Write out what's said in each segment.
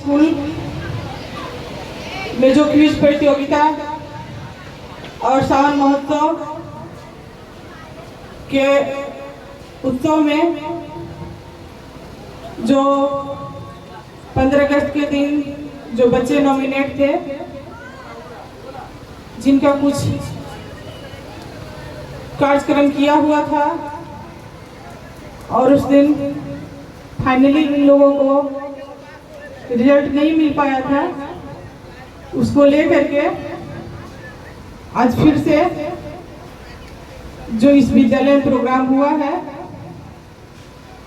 School में जो quiz प्रतियोगिता और सावन महोत्सव के उत्सव में जो 15 अगस्त के दिन जो बच्चे नॉमिनेट थे, जिनका कुछ कार्यक्रम किया हुआ था और उस दिन फाइनली इन लोगों को रिजल्ट नहीं मिल पाया था, उसको लेकर के आज फिर से जो इस विद्यालय में प्रोग्राम हुआ है,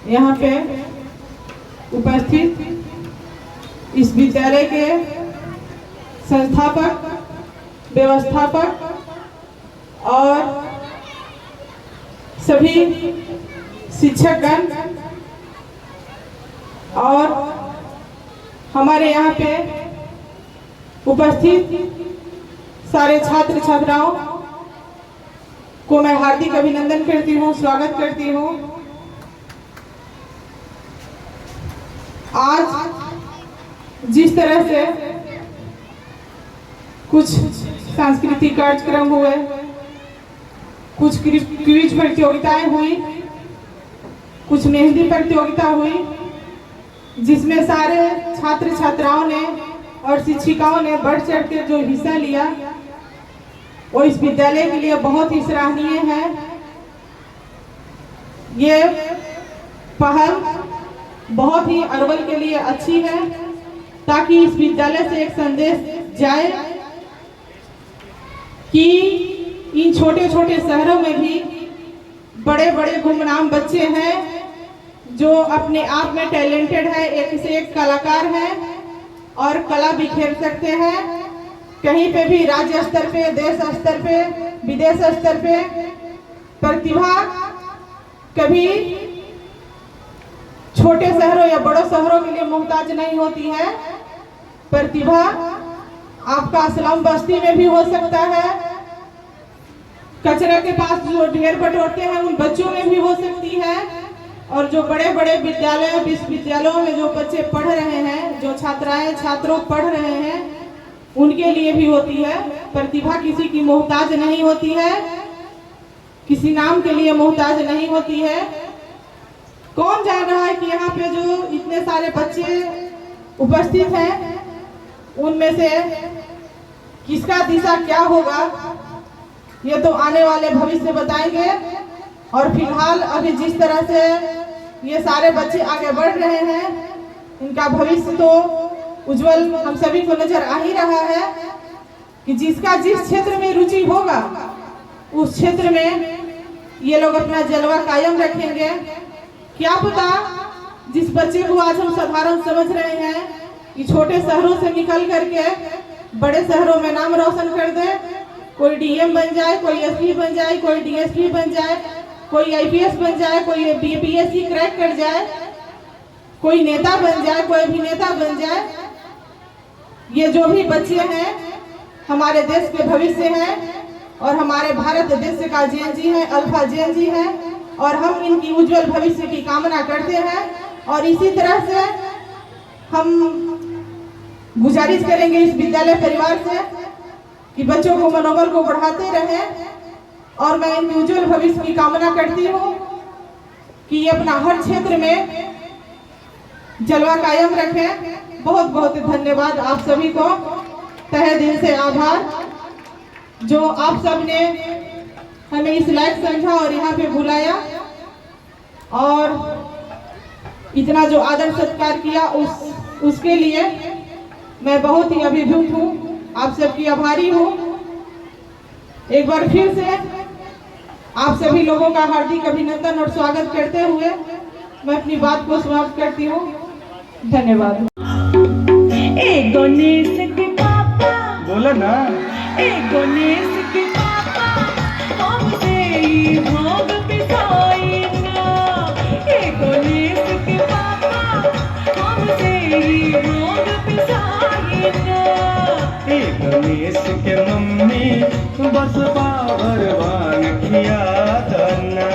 यहाँ पे उपस्थित इस विद्यालय के संस्थापक, व्यवस्थापक और सभी शिक्षकगण और हमारे यहाँ पे उपस्थित सारे छात्र छात्राओं को मैं हार्दिक अभिनंदन करती हूँ, स्वागत करती हूँ। आज जिस तरह से कुछ सांस्कृतिक कार्यक्रम हुए, कुछ क्विज प्रतियोगिताएं हुई, कुछ मेहंदी प्रतियोगिता हुई, जिसमें सारे छात्र छात्राओं ने और शिक्षिकाओं ने बढ़ चढ़ के जो हिस्सा लिया, वो इस विद्यालय के लिए बहुत ही सराहनीय है। ये पहल बहुत ही अरवल के लिए अच्छी है, ताकि इस विद्यालय से एक संदेश जाए कि इन छोटे छोटे शहरों में भी बड़े बड़े गुमनाम बच्चे हैं जो अपने आप में टैलेंटेड है, एक से एक कलाकार है और कला बिखेर सकते हैं। कहीं पे भी राज्य स्तर पे, देश स्तर पे, विदेश स्तर पे प्रतिभा कभी छोटे शहरों या बड़ों शहरों के लिए मोहताज नहीं होती है। प्रतिभा आपका स्लम बस्ती में भी हो सकता है, कचरा के पास जो ढेर बटोरते हैं उन बच्चों में भी हो सकती है, और जो बड़े बड़े विद्यालय विश्वविद्यालयों में जो बच्चे पढ़ रहे हैं, जो छात्राएं छात्रों पढ़ रहे हैं, उनके लिए भी होती है। प्रतिभा किसी की मोहताज नहीं होती है, किसी नाम के लिए मोहताज नहीं होती है। कौन जान रहा है कि यहाँ पे जो इतने सारे बच्चे उपस्थित हैं, उनमें से किसका दिशा क्या होगा, ये तो आने वाले भविष्य बताएंगे। और फिलहाल अभी जिस तरह से ये सारे बच्चे आगे बढ़ रहे हैं, इनका भविष्य तो उज्जवल हम सभी को नजर आ ही रहा है कि जिसका जिस क्षेत्र में रुचि होगा, उस क्षेत्र में ये लोग अपना जलवा कायम रखेंगे। क्या पता जिस बच्चे को आज हम साधारण समझ रहे हैं कि छोटे शहरों से निकल करके बड़े शहरों में नाम रोशन कर दे, कोई डीएम बन जाए, कोई एसपी बन जाए, कोई डीएसपी बन जाए, कोई आईपीएस बन जाए, कोई बीपीएससी क्रैक कर जाए, कोई नेता बन जाए, कोई अभिनेता बन जाए। ये जो भी बच्चे हैं हमारे देश के भविष्य हैं और हमारे भारत देश का जेएनजी है, अल्फा जेएनजी है, और हम इनकी उज्जवल भविष्य की कामना करते हैं। और इसी तरह से हम गुजारिश करेंगे इस विद्यालय परिवार से कि बच्चों को मनोबल को बढ़ाते रहें, और मैं इनकी उज्जवल भविष्य की कामना करती हूँ कि ये अपना हर क्षेत्र में जलवा कायम रखें। बहुत बहुत धन्यवाद आप सभी को, तहे दिल से आभार जो आप सब ने हमें इस लायक समझा और यहाँ पे बुलाया और इतना जो आदर सत्कार किया उसके लिए मैं बहुत ही अभिभूत हूँ, आप सबकी आभारी हूँ। एक बार फिर से आप सभी लोगों का हार्दिक अभिनंदन और स्वागत करते हुए मैं अपनी बात को समाप्त करती हूँ। धन्यवाद। गणेश के पापा बोला ना, गणेश के पापा हमसे ही भोग पिसाई ना। गणेश के पापा हमसे ही भोग पिसाई ना। गणेश के मम्मी बस पावर भांग खिया दना।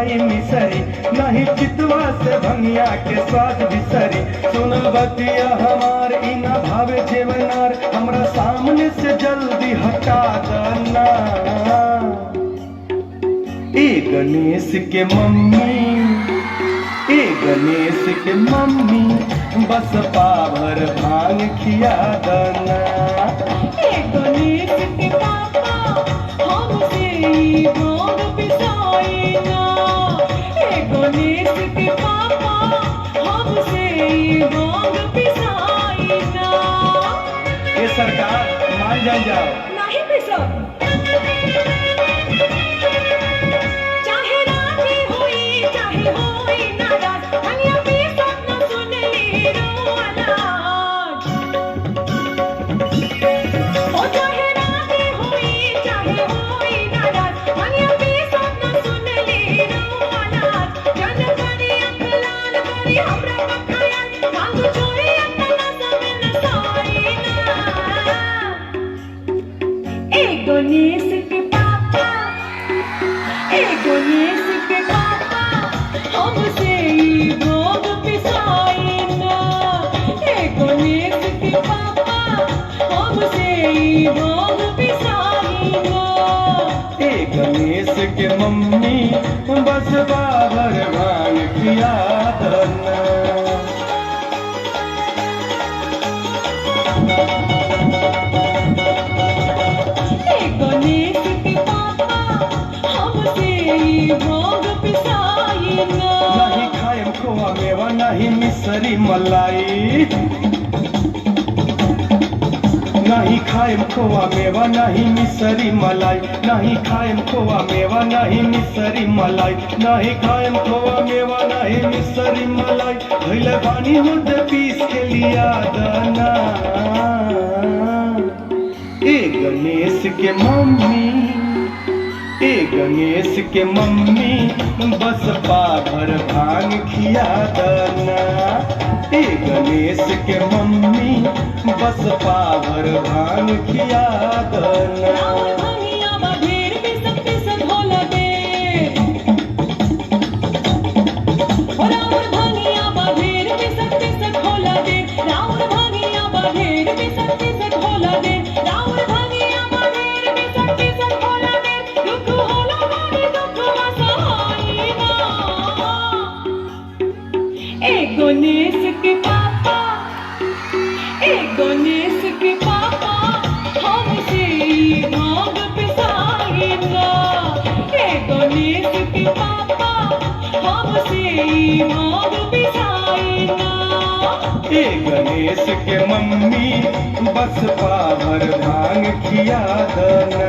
खाई मिसरी, नहीं चितवा से भंगिया के स्वाद बिसरी। सुनल बतिया हमार इना भावे जेवनार, हमरा सामने से जल्दी हटा देना। ए गणेश के मम्मी, ए गणेश के मम्मी, बस पाभर भांग खिया देना। ए गणेश के पापा हमसे ई भांग पिसाई ना। ए गणेश के पापा हमसे ई भांग पिसाई ना। ये सरकार मान जाओ। नहीं पिसा। चाहे राजी होई चाहे होई नाराज, हनिया पिसत न सुन ली रोलाज। ओ चाहे राजी होई चाहे होई नाराज, हनिया पिसत न सुन ली रोलाज। जन करी अख लाल करी हमरा पखाया, भांग चोरी अपना सब नसाई ना। ए गणेश के पापा, ए गणेश के पापा हमसे ई भांग पिसाई ना। ए गणेश के पापा हमसे ई भांग पिसाई ना। ए गणेश के मम्मी, बस बाबर भांग खिया देना। ए गणेश के पापा हमसे ई भांग पिसाई ना। नहीं खाएम खोआ मेवा, नहीं मिसरी मलाई। नहीं खाएम खोआ मेवा, नहीं मिसरी मलाई। नहीं खाएम खोआ मेवा, नहीं मिसरी मलाई। नहीं खाएम खोआ मेवा, नहीं मिसरी मलाई। भइले बानी मुद्दे पीस के लिया दाना। ए गणेश के मम्मी, ए गणेश के मम्मी, बस पाभर भांग खिया देना। ए गणेश के मम्मी, बस पाभर भांग खिया देना। राउर भंगिया बधेर पिसत पिसत होला दे। राउर भंगिया बधेर पिसत पिसत होला दे। राउर भंगिया बधेर पिसत पिसत होला दे। राउर भंगिया बधेर पिसत पिसत होला दे। दुख होला बारी दुख वसहाई ना। ए गणेश के पापा, ए गणेश के पापा हमसे ई भांग पिसाई ना। ए गणेश के पापा हमसे ई भांग पिसाई ना। ए गणेश के मम्मी, बस पाभर भांग खिया देना।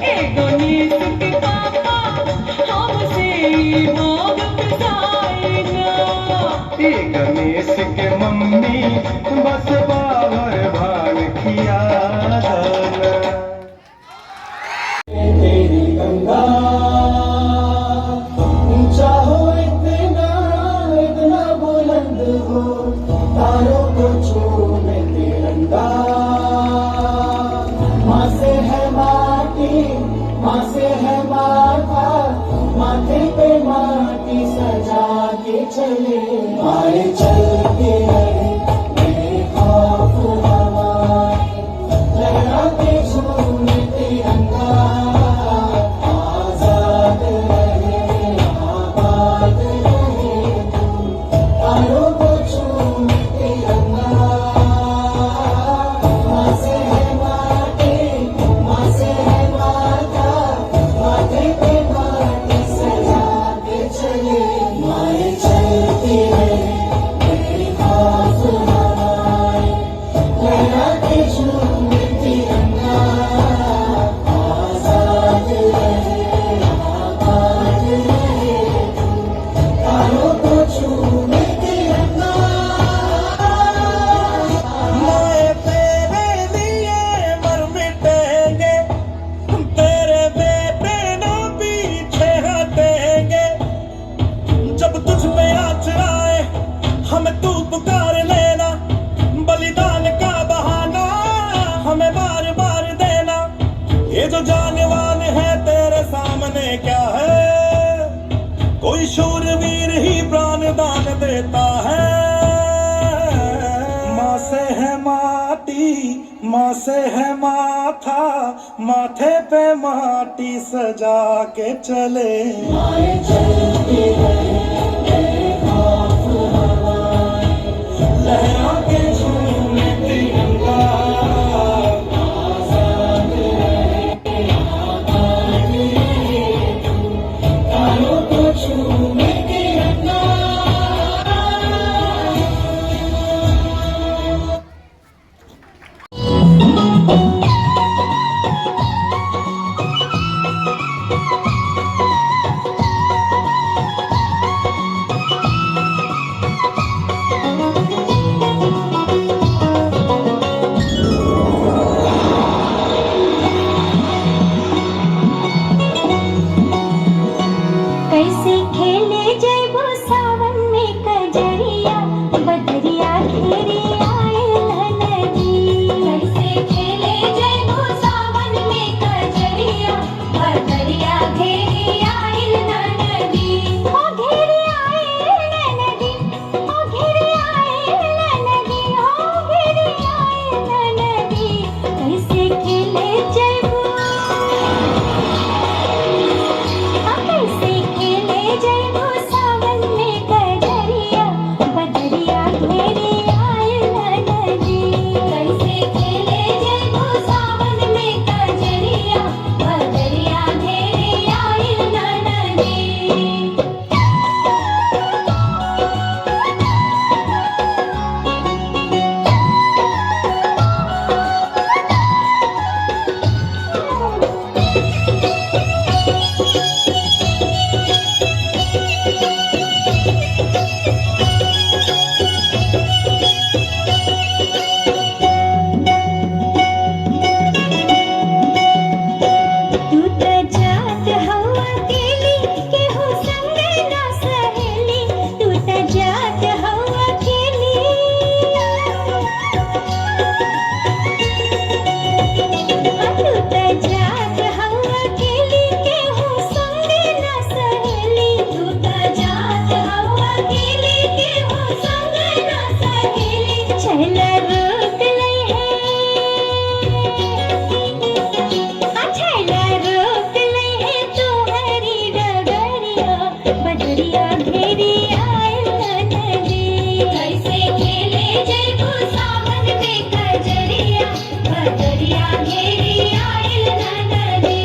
ए गणेश के पापा हमसे ई भांग पिसाई ना। ए गणेश के मम्मी, बस पाभर भांग खिया देना। तेरी गंगा ऊंचा हो इतना, इतना बुलंद हो, तारों को छूने तिरंगा। माँ से है माटी, माँ से है माथा, माथे पे माटी सजा के चले। आए चलते रहे मेरे खौफ हमारे, लहराते झूमे तिरंगा। आजाद रहे आबाद रहे तुम, तारों को छूमे तिरंगा। माँ से है माटी, माँ से है माथा, माथे पे माटी सजा के चले। माए चलती रहे मेरी खौफ हमारे, लहराते झूमे तिरंगा। आजाद रहे आबाद रहे तुम, तारों को छूमे तिरंगा। मैं तेरे लिए मर मिटेंगे, तेरे बेटे ना पीछे हटेंगे। जब तुझ पे आँच आए हमें तू पुकार लेना, बलिदान का बहाना हमें बार बार देना। ये जो जानवान है तेरे सामने क्या है, कोई शूरवीर ही प्राण दान देता है। माँ से है माटी, माँ से है माथा, माथे पे माटी सजा के चले। माए चलती रहे खौफ हवाएं, लहरा के झूमे तिरंगा, आजाद रहे आबाद रहे तू, तारों को छूमे तिरंगा। कैसे खेले जयबो सावन में कजरिया, बदरिया घेरे आए नदी। कैसे खेले जयबो सावन में कजरिया, बदरिया घेरे आए नदी। ओ घेरे आए नदी, ओ घेरे आए नदी, ओ घेरे आए नदी। कैसे खेले जयबो, कैसे खेले जयबो सावन में कजरिया, बदरिया घेरे आए नदी। कैसे खेले जयबो सावन में कजरिया, बदरिया घेरे आए नदी। तू त जात हवा अकेली, केहू संग ना सहेली। तू त जात हवा अकेली, तू त जात हवा अकेली, केहू संग ना सहेली। तू त जात हवा अकेली, केहू संग ना सहेली। चल रोक लई है, छैला रोक लई है तोहरी डगरिया, बदरिया घेरी आए नदी। कैसे खेले जयबो सावन में कजरिया, बदरिया घेरी आए नदी।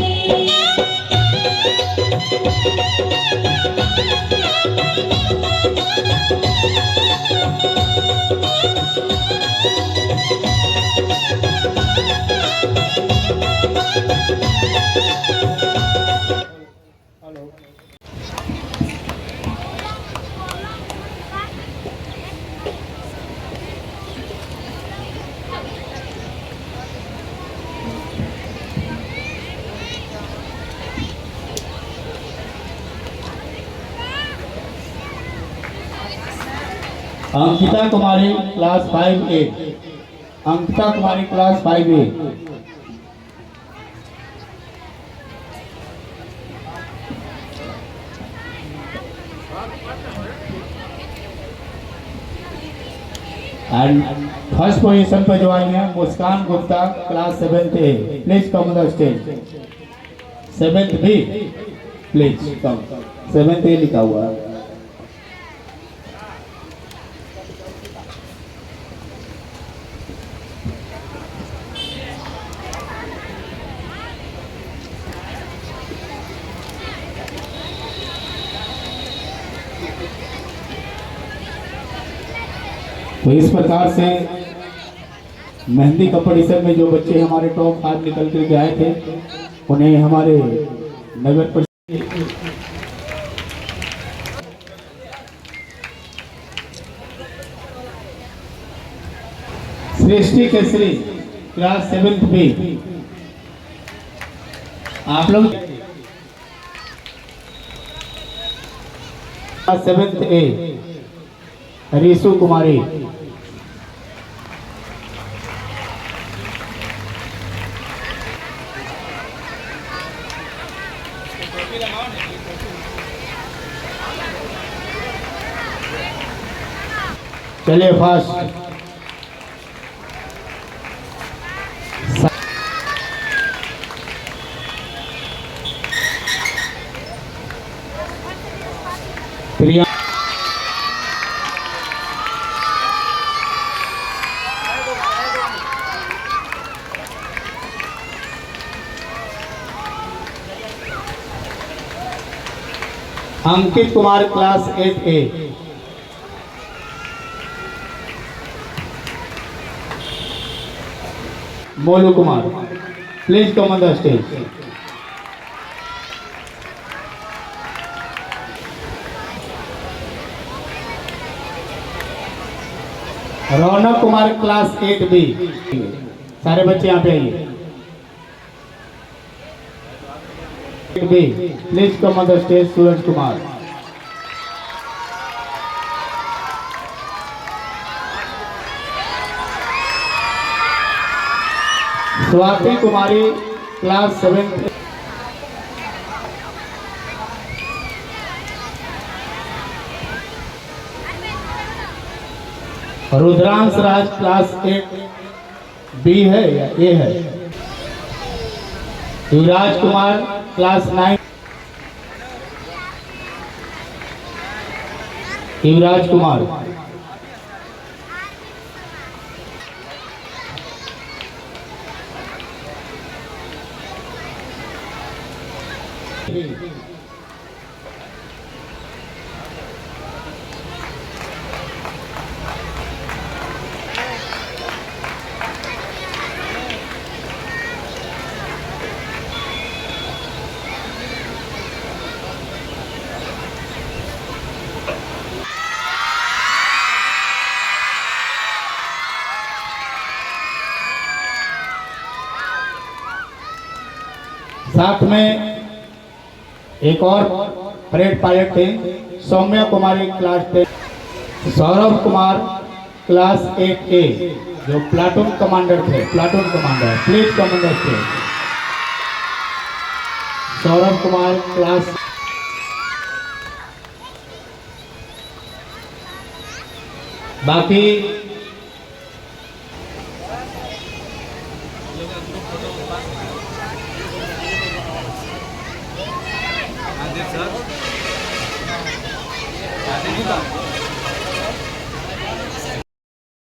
Ankita Kumari class 5A, Ankita Kumari class 5A। And first position पर जो आई है Muskan Gupta class 7A, please come on the stage. 7th B, please come. 7th A लिखा हुआ है। तो इस प्रकार से मेहंदी कंपटीशन में जो बच्चे हमारे टॉप 5 निकल के आए थे, उन्हें हमारे नगर परिषद सृष्टि केसरी क्लास 7th B, आप लोग class 7th A, Risu Kumari. चलिए fast. Priya Ankit Kumar class 8A। Molu Kumar please come on the stage. Raunak Kumar class 8B। सारे बच्चे यहाँ पे आइए। 8B please come on the stage. Suraj Kumar, Swati Kumari class 7। Rudransh Raj class 8B है या A है। युवराज कुमार क्लास 9। युवराज कुमार, साथ में एक और परेड पायलट थे, Saumya Kumari class 10। Saurabh Kumar class 8A जो प्लाटून कमांडर थे। Platoon commander please come on the stage. Saurabh Kumar class. बाकी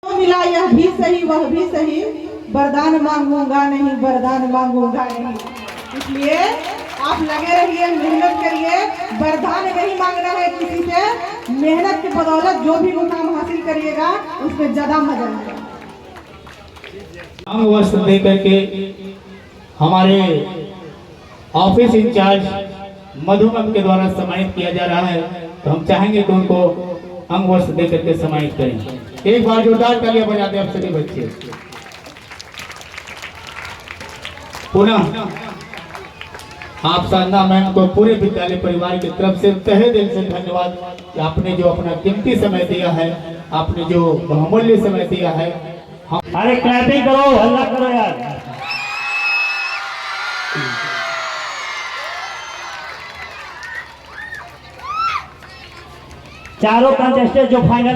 मिला यह भी सही वह भी सही, वरदान मांगूंगा नहीं, वरदान मांगूंगा नहीं। इसलिए आप लगे रहिए, मेहनत करिए। वरदान नहीं मांगना है किसी से, मेहनत की बदौलत जो भी मुकाम हासिल करिएगा उसमें ज्यादा मजा आएगा। अंग वस्त्र दे करके हमारे ऑफिस इंचार्ज मधुमम के द्वारा सम्मानित किया जा रहा है, तो हम चाहेंगे कि उनको अंग वस्त्र दे करके सम्मानित करें। एक बार जोरदार तालियां बजाते हैं आप सभी बच्चे। पुनः आप साधना मैम को पूरे विद्यालय परिवार की तरफ से तहे दिल से धन्यवाद कि आपने जो अपना कीमती समय दिया है, आपने जो बहुमूल्य समय दिया है। अरे क्लैपिंग करो, हल्ला करो यार। चारों कंटेस्टेंट जो फाइनल